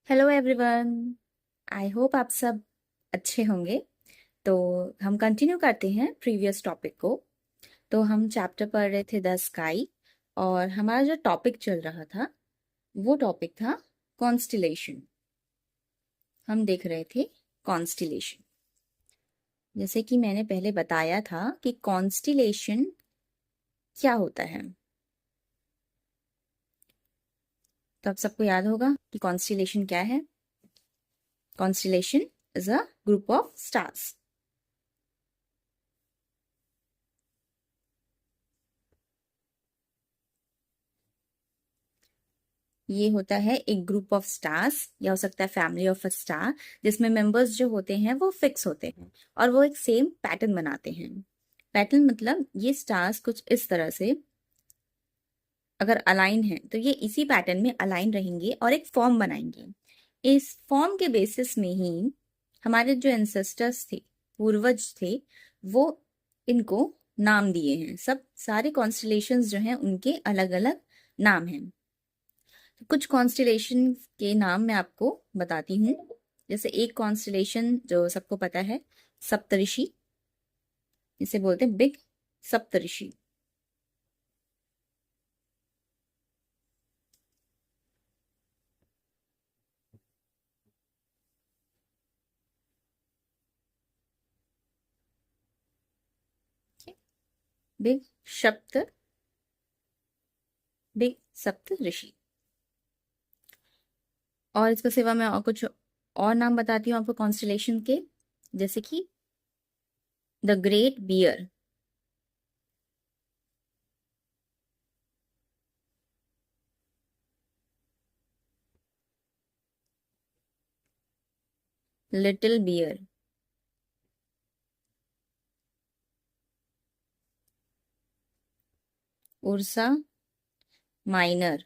Hello everyone. I hope आप सब अच्छे होंगे। तो हम कंटिन्यू करते हैं प्रीवियस टॉपिक को। तो हम चैप्टर पढ़ रहे थे द स्काई, और हमारा जो टॉपिक चल रहा था वो टॉपिक था कॉन्स्टिलेशन। हम देख रहे थे कॉन्स्टिलेशन। जैसे कि मैंने पहले बताया था कि कॉन्स्टिलेशन क्या होता है, तो अब सबको याद होगा कि कॉन्स्टिलेशन क्या है। Constellation is a group of stars. ये होता है एक ग्रुप ऑफ स्टार्स, या हो सकता है फैमिली ऑफ अ स्टार, जिसमें मेंबर्स जो होते हैं वो फिक्स होते हैं और वो एक सेम पैटर्न बनाते हैं। पैटर्न मतलब ये स्टार्स कुछ इस तरह से अगर अलाइन है तो ये इसी पैटर्न में अलाइन रहेंगे और एक फॉर्म बनाएंगे। इस फॉर्म के बेसिस में ही हमारे जो एंसेस्टर्स थे, पूर्वज थे, वो इनको नाम दिए हैं। सब सारे कॉन्स्टलेशंस जो हैं उनके अलग अलग नाम हैं। कुछ कॉन्स्टिलेशन के नाम मैं आपको बताती हूँ। जैसे एक कॉन्स्टिलेशन जो सबको पता है, सप्तऋषि, इसे बोलते हैं बिग सप्तऋषि। बिग सप्त बिग सप्तऋषि। और इसके सिवा मैं और कुछ और नाम बताती हूँ आपको कॉन्स्टिलेशन के। जैसे कि the great bear, little bear, Ursa Minor,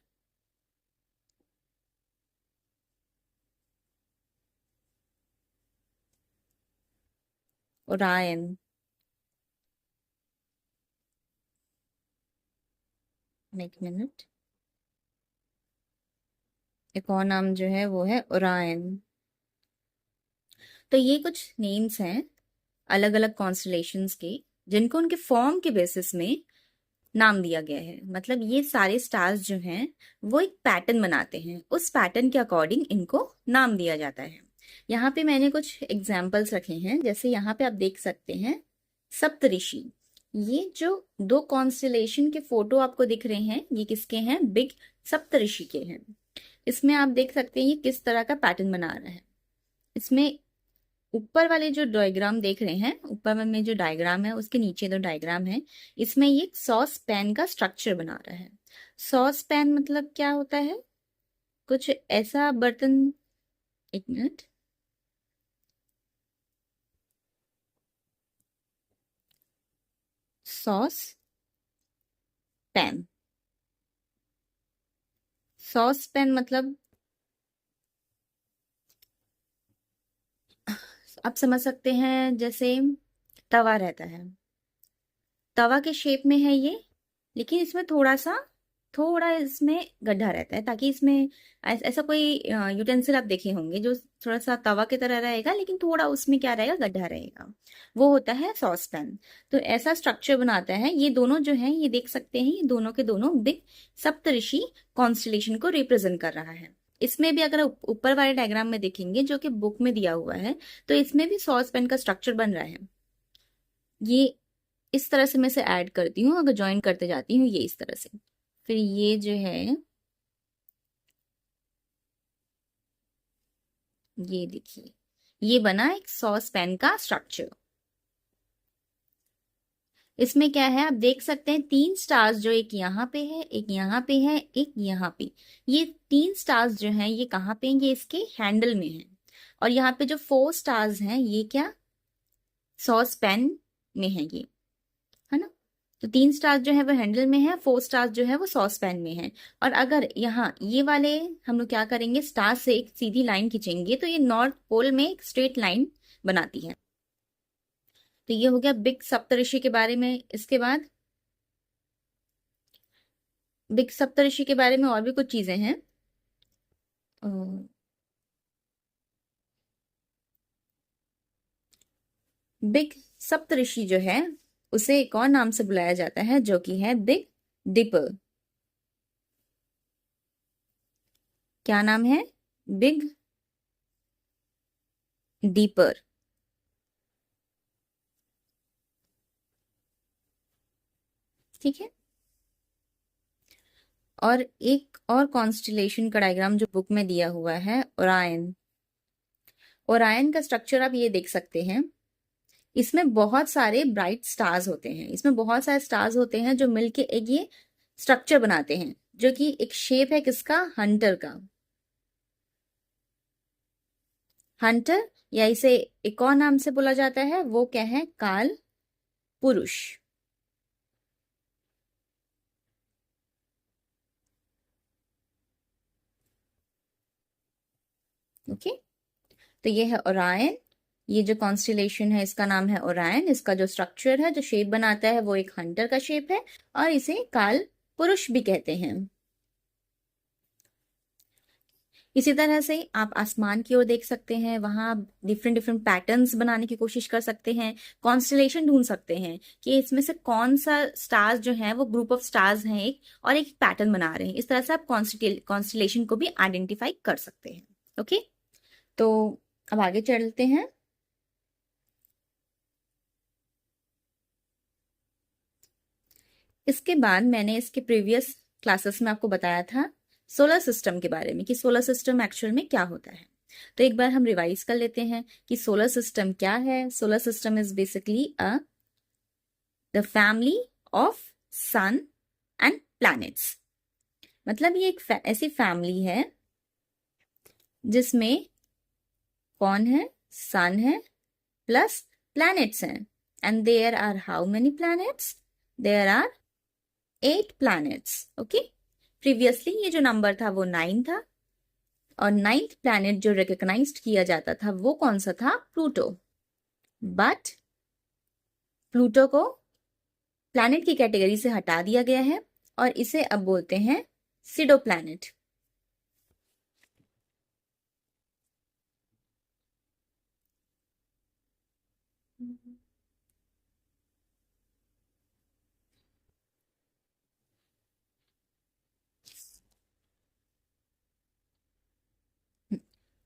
Orion. एक मिनट, एक और नाम जो है वो है ओरायन। तो ये कुछ नेम्स हैं अलग अलग कॉन्स्टलेशंस के, जिनको उनके फॉर्म के बेसिस में नाम दिया गया है। मतलब ये सारे स्टार्स जो हैं वो एक पैटर्न बनाते हैं, उस पैटर्न के अकॉर्डिंग इनको नाम दिया जाता है। यहाँ पे मैंने कुछ एग्जाम्पल्स रखे हैं। जैसे यहाँ पे आप देख सकते हैं सप्तऋषि। ये जो दो कॉन्स्टलेशन के फोटो आपको दिख रहे हैं, ये किसके हैं? बिग सप्तऋषि के हैं। इसमें आप देख सकते हैं ये किस तरह का पैटर्न बना रहा है। इसमें ऊपर वाले जो डायग्राम देख रहे हैं, ऊपर में जो डायग्राम है उसके नीचे दो डायग्राम है। इसमें ये सॉस पैन का स्ट्रक्चर बना रहा है। सॉस पैन मतलब क्या होता है? कुछ ऐसा बर्तन। एक minute, sauce pan. Sauce pan मतलब आप समझ सकते हैं जैसे तवा रहता है, तवा के शेप में है ये, लेकिन इसमें थोड़ा इसमें गड्ढा रहता है, ताकि इसमें ऐसा कोई यूटेंसिल आप देखे होंगे जो थोड़ा सा तवा की तरह रहेगा, लेकिन थोड़ा उसमें क्या रहेगा, गड्ढा रहेगा। वो होता है सॉस पैन। तो ऐसा स्ट्रक्चर बनाता है। ये दोनों जो है, ये देख सकते हैं, ये दोनों के दोनों बिग सप्तऋषि कॉन्स्टलेशन को रिप्रेजेंट कर रहा है। इसमें भी अगर ऊपर वाले डायग्राम में देखेंगे जो कि बुक में दिया हुआ है, तो इसमें भी सॉस पैन का स्ट्रक्चर बन रहा है। ये इस तरह से मैं इसे ऐड करती हूँ, अगर ज्वाइन करते जाती हूँ ये इस तरह से। फिर ये जो है, ये देखिए, ये बना एक सॉस पैन का स्ट्रक्चर। इसमें क्या है आप देख सकते हैं, तीन स्टार्स जो एक यहाँ पे है, एक यहाँ पे है, एक यहाँ पे। ये तीन स्टार्स जो हैं ये कहाँ पे हैं? ये इसके हैंडल में है। और यहाँ पे जो फोर स्टार्स हैं ये क्या, सॉस पैन में है ये, है ना? तो तीन स्टार्स जो है वो हैंडल में है, फोर स्टार्स जो है वो सॉस पैन में है। और अगर यहाँ ये वाले हम लोग क्या करेंगे, स्टार से एक सीधी लाइन खींचेंगे तो ये नॉर्थ पोल में एक स्ट्रेट लाइन बनाती है। तो ये हो गया बिग सप्तऋषि के बारे में। इसके बाद बिग सप्तऋषि के बारे में और भी कुछ चीजें हैं। बिग सप्तऋषि जो है उसे एक और नाम से बुलाया जाता है जो कि है बिग डिपर। क्या नाम है? Big deeper. ठीक है। और एक और कॉन्स्टिलेशन का डायग्राम जो बुक में दिया हुआ है, ओरायन। ओरायन का स्ट्रक्चर आप ये देख सकते हैं। इसमें बहुत सारे ब्राइट स्टार्स होते हैं, इसमें बहुत सारे स्टार्स होते हैं जो मिलके एक ये स्ट्रक्चर बनाते हैं, जो कि एक शेप है किसका? हंटर का। हंटर, या इसे एक और नाम से बोला जाता है, वो क्या है? काल पुरुष। ओके। तो ये है ओरायन। ये जो कॉन्स्टिलेशन है इसका नाम है ओरायन। इसका जो स्ट्रक्चर है, जो शेप बनाता है, वो एक हंटर का शेप है और इसे काल पुरुष भी कहते हैं। इसी तरह से आप आसमान की ओर देख सकते हैं, वहां डिफरेंट डिफरेंट पैटर्न्स बनाने की कोशिश कर सकते हैं, कॉन्स्टलेशन ढूंढ सकते हैं कि इसमें से कौन सा स्टार्स जो है वो ग्रुप ऑफ स्टार्स हैं एक, और एक पैटर्न बना रहे हैं। इस तरह से आप कॉन्स्टलेशन को भी आइडेंटिफाई कर सकते हैं। ओके, तो अब आगे चलते हैं। इसके बाद मैंने इसके प्रीवियस क्लासेस में आपको बताया था सोलर सिस्टम के बारे में, कि सोलर सिस्टम एक्चुअल में क्या होता है। तो एक बार हम रिवाइज कर लेते हैं कि सोलर सिस्टम क्या है। Solar system is basically the family of sun and planets. मतलब ये एक ऐसी फैमिली है जिसमें कौन है? सन है प्लस प्लैनेट्स हैं। And there are how many planets? There are 8 planets. Okay, previously ये जो नंबर था वो 9 था, और 9th प्लैनेट जो रिकॉग्नाइज्ड किया जाता था वो कौन सा था? प्लूटो। बट प्लूटो को प्लैनेट की कैटेगरी से हटा दिया गया है और इसे अब बोलते हैं सीडो प्लैनेट।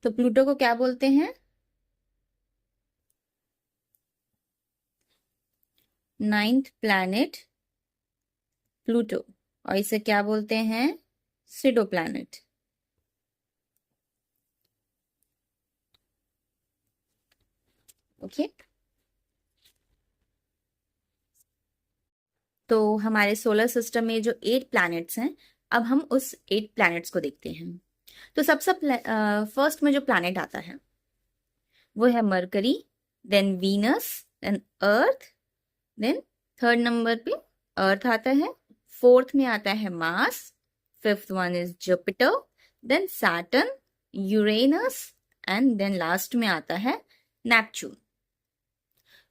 तो प्लूटो को क्या बोलते हैं? 9th प्लैनेट प्लूटो, और इसे क्या बोलते हैं? SIDO planet. ओके, तो हमारे सोलर सिस्टम में जो 8 प्लैनेट्स हैं, अब हम उस 8 प्लैनेट्स को देखते हैं। तो सबसे फर्स्ट में जो प्लैनेट आता है वो है Mercury, then Venus, then Earth, then third number पे अर्थ आता है, फोर्थ में आता है Mars, fifth one is Jupiter, then Saturn, Uranus, and then last में आता है नेपच्यून।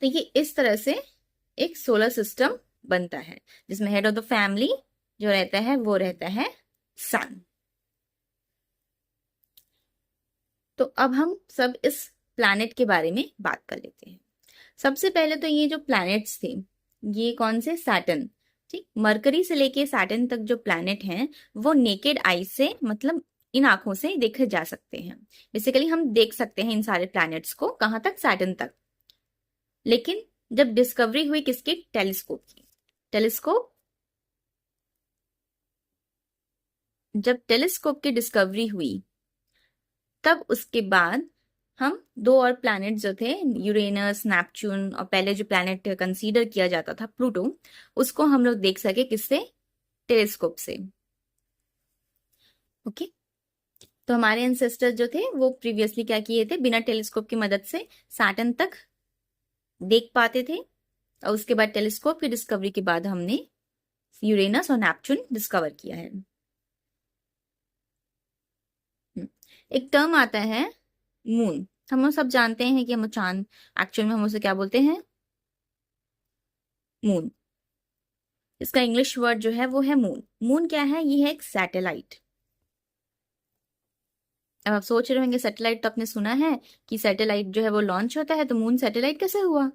तो ये इस तरह से एक सोलर सिस्टम बनता है, जिसमें हेड ऑफ द फैमिली जो रहता है वो रहता है सन। तो अब हम सब इस प्लैनेट के बारे में बात कर लेते हैं। सबसे पहले तो ये जो प्लैनेट्स थे, ये कौन से? सैटर्न। ठीक, मरकरी से लेके सैटर्न तक जो प्लैनेट हैं वो नेकेड आई से, मतलब इन आंखों से देखे जा सकते हैं। बेसिकली हम देख सकते हैं इन सारे प्लैनेट्स को, कहां तक? सैटर्न तक। लेकिन जब डिस्कवरी हुई किसकी? टेलीस्कोप की। टेलीस्कोप, जब टेलीस्कोप की डिस्कवरी हुई तब उसके बाद हम 2 और प्लैनेट जो थे, यूरेनस, नेपच्यून, और पहले जो प्लैनेट कंसीडर किया जाता था प्लूटो, उसको हम लोग देख सके किससे? टेलीस्कोप से। ओके, तो हमारे एंसेस्टर जो थे वो प्रीवियसली क्या किए थे? बिना टेलीस्कोप की मदद से सैटर्न तक देख पाते थे, और उसके बाद टेलीस्कोप की डिस्कवरी के बाद हमने यूरेनस और नेपच्यून डिस्कवर किया है। एक टर्म आता है मून। हम लोग सब जानते हैं कि हम चांद, एक्चुअल में हम उसे क्या बोलते हैं? मून। इसका इंग्लिश वर्ड जो है वो है मून। मून क्या है? ये है एक सैटेलाइट। अब आप सोच रहे होंगे सैटेलाइट तो आपने सुना है कि सैटेलाइट जो है वो लॉन्च होता है, तो मून सैटेलाइट कैसे हुआ?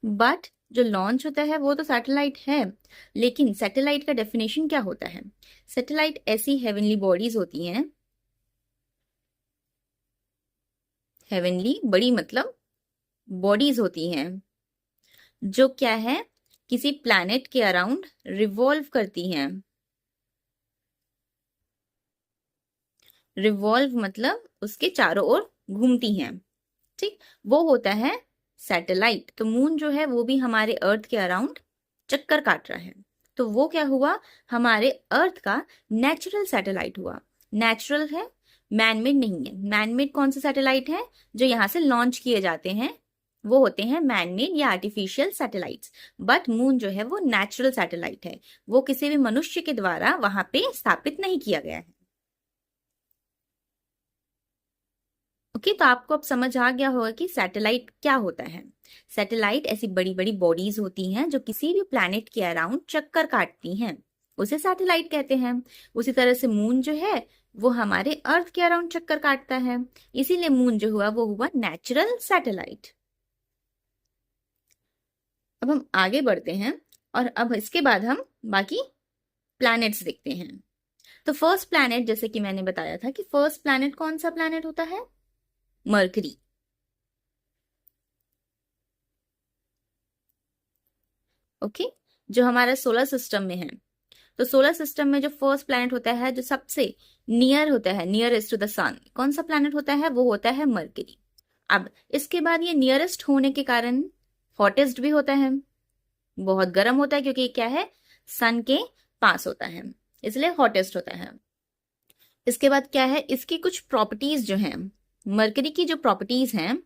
बट जो लॉन्च होता है वो तो सैटेलाइट है, लेकिन सैटेलाइट का डेफिनेशन क्या होता है? सैटेलाइट ऐसी हेवनली बॉडीज होती हैं, हेवनली बड़ी मतलब बॉडीज होती हैं जो क्या है, किसी प्लैनेट के अराउंड रिवॉल्व करती हैं। रिवॉल्व मतलब उसके चारों ओर घूमती हैं, ठीक, वो होता है सैटेलाइट। तो मून जो है वो भी हमारे अर्थ के अराउंड चक्कर काट रहा है, तो वो क्या हुआ, हमारे अर्थ का नेचुरल सैटेलाइट हुआ। नेचुरल है, मैनमेड नहीं है। मैनमेड कौन से सैटेलाइट है? जो यहाँ से लॉन्च किए जाते हैं वो होते हैं मैनमेड या आर्टिफिशियल सैटेलाइट्स। बट मून जो है वो नेचुरल सैटेलाइट है, वो किसी भी मनुष्य के द्वारा वहां पे स्थापित नहीं किया गया है। ओके, तो आपको अब समझ आ गया होगा कि सैटेलाइट क्या होता है। सैटेलाइट ऐसी बड़ी बड़ी बॉडीज होती हैं जो किसी भी प्लैनेट के अराउंड चक्कर काटती हैं, उसे सैटेलाइट कहते हैं। उसी तरह से मून जो है वो हमारे अर्थ के अराउंड चक्कर काटता है, इसीलिए मून जो हुआ वो हुआ नेचुरल सैटेलाइट। अब हम आगे बढ़ते हैं और अब इसके बाद हम बाकी प्लैनेट्स देखते हैं। तो फर्स्ट प्लैनेट, जैसे कि मैंने बताया था कि फर्स्ट प्लैनेट कौन सा प्लैनेट होता है? मरकरी। ओके, जो हमारा सोलर सिस्टम में है, तो सोलर सिस्टम में जो फर्स्ट प्लैनेट होता है, जो सबसे नियर होता है, नियरेस्ट टू द सन, कौन सा प्लैनेट होता है? वो होता है मरकरी। अब इसके बाद ये नियरेस्ट होने के कारण हॉटेस्ट भी होता है, बहुत गर्म होता है, क्योंकि ये क्या है, सन के पास होता है, इसलिए हॉटेस्ट होता है। इसके बाद क्या है, इसकी कुछ प्रॉपर्टीज जो हैं, मरकरी की जो प्रॉपर्टीज हैं,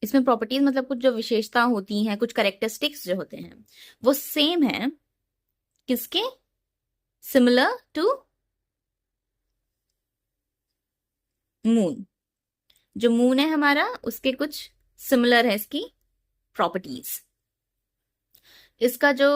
इसमें प्रॉपर्टीज मतलब कुछ जो विशेषता होती हैं, कुछ करेक्टरिस्टिक्स जो होते हैं, वो सेम है किसके? Similar to moon. जो मून है हमारा, उसके कुछ सिमिलर है इसकी प्रॉपर्टीज। इसका जो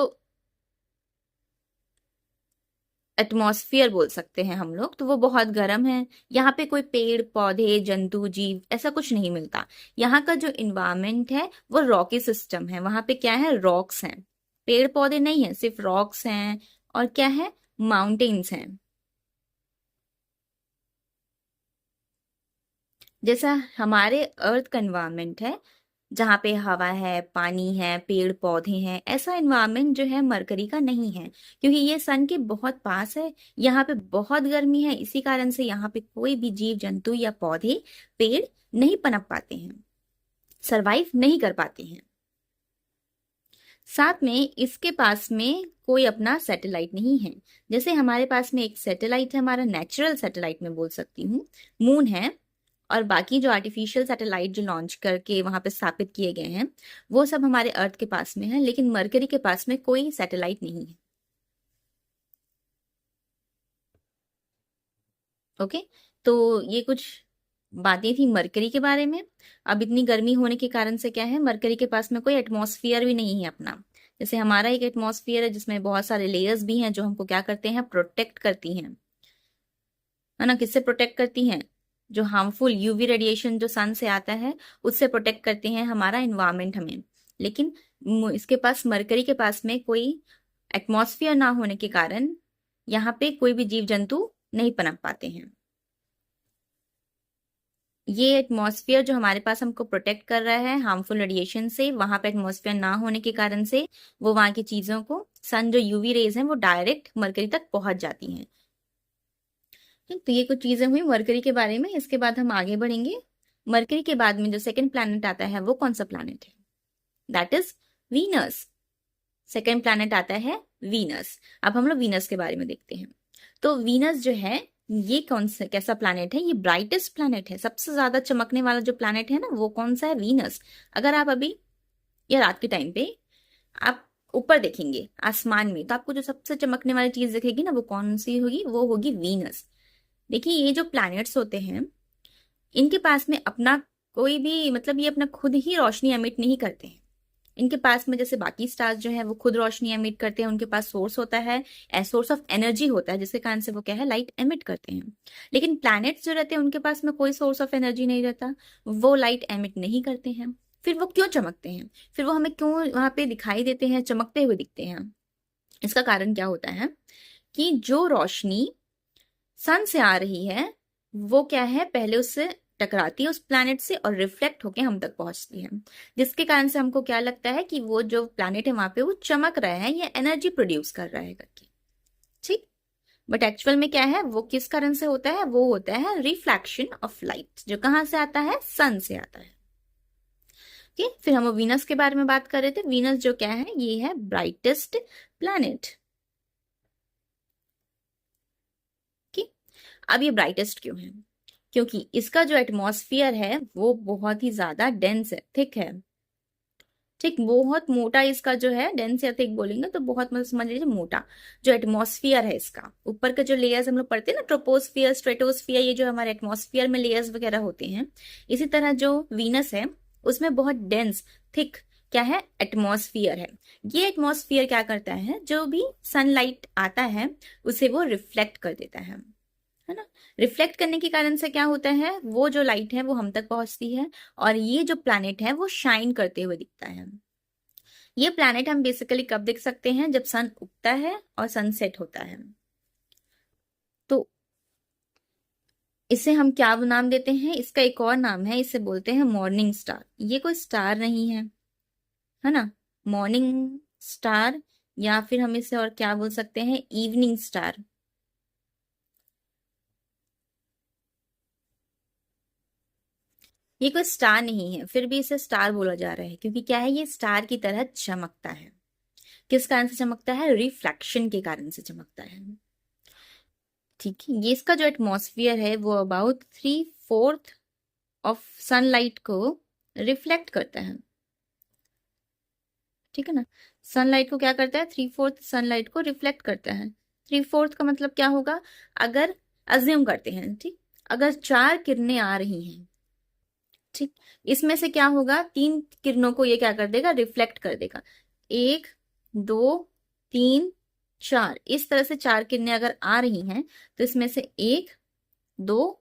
एटमॉस्फियर बोल सकते हैं हम लोग, तो वो बहुत गर्म है। यहाँ पे कोई पेड़ पौधे जंतु जीव ऐसा कुछ नहीं मिलता। यहाँ का जो इन्वायरमेंट है वो रॉकी सिस्टम है, वहां पे क्या है, रॉक्स हैं, पेड़ पौधे नहीं है, सिर्फ रॉक्स हैं, और क्या है, माउंटेन्स हैं। जैसा हमारे अर्थ का इन्वायरमेंट है, जहाँ पे हवा है, पानी है, पेड़ पौधे हैं, ऐसा इन्वायरमेंट जो है मरकरी का नहीं है, क्योंकि ये सन के बहुत पास है। यहाँ पे बहुत गर्मी है, इसी कारण से यहाँ पे कोई भी जीव जंतु या पौधे पेड़ नहीं पनप पाते हैं, सरवाइव नहीं कर पाते हैं। साथ में इसके पास में कोई अपना सैटेलाइट नहीं है। जैसे हमारे पास में एक सैटेलाइट है, हमारा नेचुरल सैटेलाइट में बोल सकती हूँ, मून है, और बाकी जो आर्टिफिशियल सैटेलाइट जो लॉन्च करके वहां पे स्थापित किए गए हैं वो सब हमारे अर्थ के पास में है, लेकिन मरकरी के पास में कोई सैटेलाइट नहीं है। ओके, तो ये कुछ बातें थी मरकरी के बारे में। अब इतनी गर्मी होने के कारण से क्या है, मरकरी के पास में कोई एटमॉस्फियर भी नहीं है अपना। जैसे हमारा एक एटमॉस्फियर है जिसमें बहुत सारे लेयर्स भी हैं जो हमको क्या करते हैं, प्रोटेक्ट करती हैं, है ना। किससे प्रोटेक्ट करती हैं? जो हार्मफुल यूवी रेडिएशन जो सन से आता है उससे प्रोटेक्ट करते हैं हमारा इन्वायरमेंट हमें। लेकिन इसके पास, मरकरी के पास में कोई एटमॉस्फेयर ना होने के कारण यहाँ पे कोई भी जीव जंतु नहीं पनप पाते हैं। ये एटमॉस्फेयर जो हमारे पास हमको प्रोटेक्ट कर रहा है हार्मफुल रेडिएशन से, वहां पे एटमॉस्फेयर ना होने के कारण से वो वहां की चीजों को, सन जो यूवी रेज हैं वो डायरेक्ट मरकरी तक पहुंच जाती हैं। तो ये कुछ चीजें हुई मरकरी के बारे में। इसके बाद हम आगे बढ़ेंगे। मरकरी के बाद में जो सेकंड प्लैनेट आता है वो कौन सा प्लैनेट है? That is Venus. Second planet आता है वीनस। अब हम लोग वीनस के बारे में देखते हैं। तो वीनस जो है ये कौन सा, कैसा प्लैनेट है? ये ब्राइटेस्ट प्लैनेट है, सबसे ज्यादा चमकने वाला जो प्लैनेट है ना वो कौन सा है? वीनस। अगर आप अभी या रात के टाइम पे आप ऊपर देखेंगे आसमान में, तो आपको जो सबसे चमकने वाली चीज दिखेगी ना वो कौन सी होगी? वो होगी वीनस। देखिए, ये जो प्लैनेट्स होते हैं इनके पास में अपना कोई भी, मतलब ये अपना खुद ही रोशनी एमिट नहीं करते हैं। इनके पास में जैसे बाकी स्टार्स जो है वो खुद रोशनी एमिट करते हैं, उनके पास सोर्स होता है, सोर्स ऑफ एनर्जी होता है, जिसके कारण से वो क्या है, लाइट एमिट करते हैं। लेकिन प्लैनेट्स जो रहते हैं उनके पास में कोई सोर्स ऑफ एनर्जी नहीं रहता, वो लाइट एमिट नहीं करते हैं। फिर वो क्यों चमकते हैं, फिर वो हमें क्यों वहां पे दिखाई देते हैं, चमकते हुए दिखते हैं? इसका कारण क्या होता है कि जो रोशनी सन से आ रही है वो क्या है, पहले उससे टकराती है उस प्लैनेट से और रिफ्लेक्ट होके हम तक पहुंचती है, जिसके कारण से हमको क्या लगता है कि वो जो प्लैनेट है वहां पे वो चमक रहा है या एनर्जी प्रोड्यूस कर रहा है करके। ठीक। बट एक्चुअल में क्या है, वो किस कारण से होता है, वो होता है रिफ्लेक्शन ऑफ लाइट, जो कहाँ से आता है, सन से आता है। ठीक। फिर हम वीनस के बारे में बात कर रहे थे। वीनस जो क्या है, ये है ब्राइटेस्ट प्लैनेट। ठीक। अब ये ब्राइटेस्ट क्यों है, क्योंकि इसका जो एटमॉस्फेयर है वो बहुत ही ज्यादा डेंस है, थिक है। ठीक, बहुत मोटा इसका जो है, डेंस या थिक बोलेंगे तो बहुत, मतलब समझ लीजिए मोटा जो एटमॉस्फेयर है इसका, ऊपर का जो लेयर्स हम लोग पढ़ते हैं ना, ट्रोपोस्फियर, स्ट्रेटोस्फियर, ये जो हमारे एटमॉस्फेयर में लेयर्स वगैरह होते हैं, इसी तरह जो वीनस है उसमें बहुत डेंस थिक क्या है, एटमॉस्फियर है। ये एटमॉस्फियर क्या करता है, जो भी सनलाइट आता है उसे वो रिफ्लेक्ट कर देता है ना। रिफ्लेक्ट करने के कारण से क्या होता है, वो जो लाइट है वो हम तक पहुंचती है और ये जो प्लैनेट है वो शाइन करते हुए दिखता है। ये प्लैनेट हम बेसिकली कब देख सकते हैं, जब सन उगता है और सनसेट होता है। तो इसे हम क्या नाम देते हैं, इसका एक और नाम है, इसे बोलते हैं मॉर्निंग स्टार। ये कोई स्टार नहीं है ना, मॉर्निंग स्टार, या फिर हम इसे और क्या बोल सकते हैं, इवनिंग स्टार। ये कोई स्टार नहीं है, फिर भी इसे स्टार बोला जा रहा है क्योंकि क्या है, ये स्टार की तरह चमकता है। किस कारण से चमकता है, रिफ्लेक्शन के कारण से चमकता है। ठीक है, ये इसका जो एटमॉस्फेयर है वो अबाउट 3/4 ऑफ सनलाइट को रिफ्लेक्ट करता है। ठीक है ना, सनलाइट को क्या करता है, 3/4 सनलाइट को रिफ्लेक्ट करता है। 3/4 का मतलब क्या होगा, अगर अज्यूम करते हैं, ठीक, अगर 4 किरणें आ रही हैं, ठीक, इसमें से क्या होगा, 3 किरणों को ये क्या कर देगा, रिफ्लेक्ट कर देगा। 1, 2, 3, 4, इस तरह से 4 किरणें अगर आ रही हैं तो इसमें से 1, 2,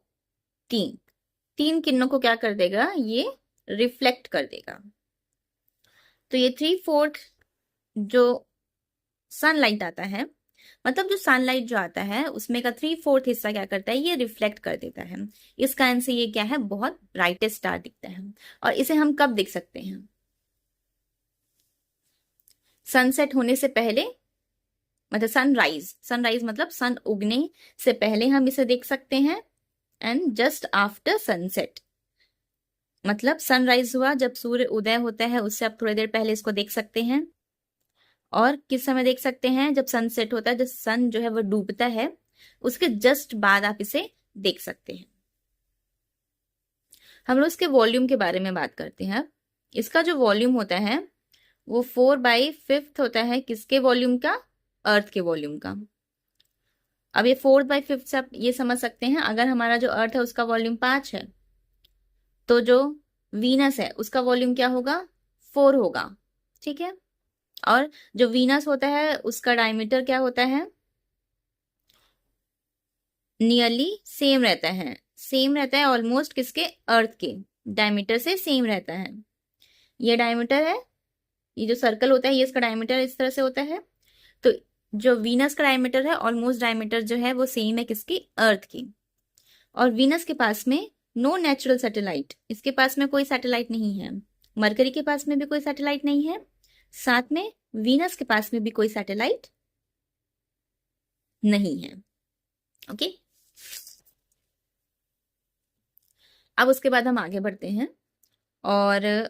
3, 3 किरणों को क्या कर देगा, ये रिफ्लेक्ट कर देगा। तो ये 3/4 जो सनलाइट आता है, मतलब जो सनलाइट जो आता है उसमें का 3/4 हिस्सा क्या करता है, ये रिफ्लेक्ट कर देता है। इस कारण से ये क्या है, बहुत ब्राइटेस्ट स्टार दिखता है। और इसे हम कब देख सकते हैं, सनसेट होने से पहले, मतलब सनराइज, सनराइज मतलब सन उगने से पहले हम इसे देख सकते हैं, एंड जस्ट आफ्टर सनसेट, मतलब सनराइज हुआ जब सूर्य उदय होता है उससे आप थोड़ी देर पहले इसको देख सकते हैं। और किस समय देख सकते हैं, जब सनसेट होता है, जब सन जो है वो डूबता है उसके जस्ट बाद आप इसे देख सकते हैं। हम लोग इसके वॉल्यूम के बारे में बात करते हैं। इसका जो वॉल्यूम होता है वो 4/5 होता है, किसके वॉल्यूम का, अर्थ के वॉल्यूम का। अब ये 4/5 से आप ये समझ सकते हैं, अगर हमारा जो अर्थ है उसका वॉल्यूम 5 है तो जो वीनस है उसका वॉल्यूम क्या होगा, 4 होगा। ठीक है, और जो वीनस होता है उसका डायमीटर क्या होता है, नियरली सेम रहता है, सेम रहता है ऑलमोस्ट किसके, अर्थ के डायमीटर से सेम रहता है। ये डायमीटर है, ये जो सर्कल होता है ये इसका डायमीटर इस तरह से होता है। तो जो वीनस का डायमीटर है, ऑलमोस्ट डायमीटर जो है वो सेम है किसकी, अर्थ की। और वीनस के पास में नो नेचुरल सैटेलाइट, इसके पास में कोई सैटेलाइट नहीं है। मरकरी के पास में भी कोई सैटेलाइट नहीं है, साथ में वीनस के पास में भी कोई सैटेलाइट नहीं है। ओके, अब उसके बाद हम आगे बढ़ते हैं और